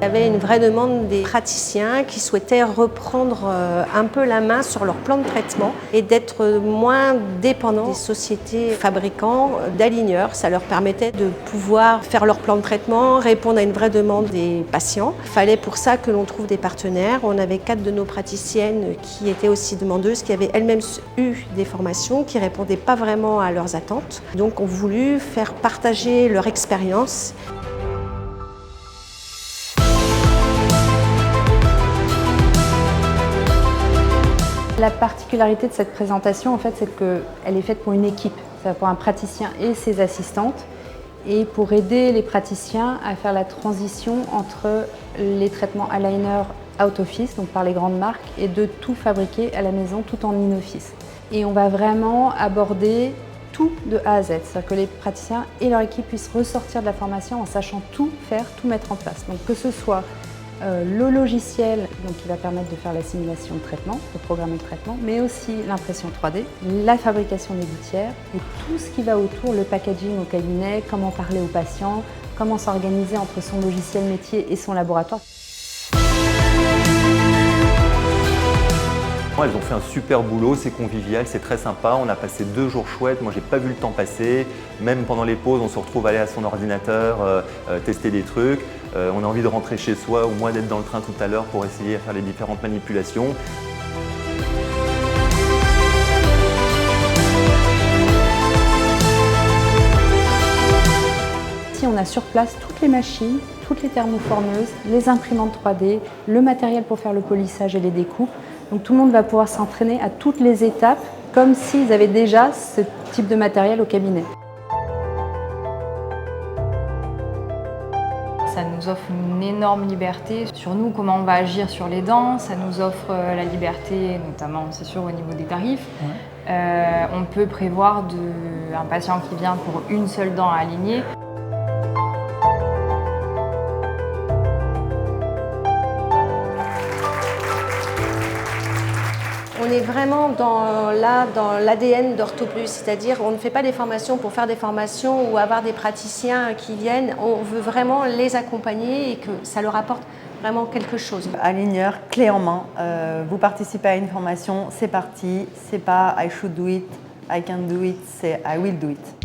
Il y avait une vraie demande des praticiens qui souhaitaient reprendre un peu la main sur leur plan de traitement et d'être moins dépendants des sociétés fabricants d'aligneurs. Ça leur permettait de pouvoir faire leur plan de traitement, répondre à une vraie demande des patients. Il fallait pour ça que l'on trouve des partenaires. On avait 4 de nos praticiennes qui étaient aussi demandeuses, qui avaient elles-mêmes eu des formations, qui ne répondaient pas vraiment à leurs attentes. Donc on a voulu faire partager leur expérience. La particularité de cette présentation, en fait, c'est qu'elle est faite pour une équipe, c'est-à-dire pour un praticien et ses assistantes, et pour aider les praticiens à faire la transition entre les traitements aligner out office, donc par les grandes marques, et de tout fabriquer à la maison, tout en in-office. Et on va vraiment aborder tout de A à Z, c'est-à-dire que les praticiens et leur équipe puissent ressortir de la formation en sachant tout faire, tout mettre en place. Donc que ce soit le logiciel donc, qui va permettre de faire la simulation de traitement, de programmer le traitement, mais aussi l'impression 3D, la fabrication des gouttières et tout ce qui va autour, le packaging au cabinet, comment parler aux patients, comment s'organiser entre son logiciel métier et son laboratoire. Elles ont fait un super boulot, c'est convivial, c'est très sympa. On a passé 2 jours chouettes, moi j'ai pas vu le temps passer. Même pendant les pauses, on se retrouve à aller à son ordinateur, tester des trucs. On a envie de rentrer chez soi, ou moins d'être dans le train tout à l'heure pour essayer de faire les différentes manipulations. Ici, on a sur place toutes les machines, toutes les thermoformeuses, les imprimantes 3D, le matériel pour faire le polissage et les découpes. Donc tout le monde va pouvoir s'entraîner à toutes les étapes comme s'ils avaient déjà ce type de matériel au cabinet. Ça nous offre une énorme liberté sur nous, comment on va agir sur les dents. Ça nous offre la liberté, notamment, c'est sûr, au niveau des tarifs. Ouais. On peut prévoir un patient qui vient pour une seule dent à aligner. On est vraiment dans l'ADN d'Orthoplus, c'est-à-dire on ne fait pas des formations pour faire des formations ou avoir des praticiens qui viennent. On veut vraiment les accompagner et que ça leur apporte vraiment quelque chose. Aligneur, clé en main. Vous participez à une formation, c'est parti. C'est pas I should do it, I can do it, c'est I will do it.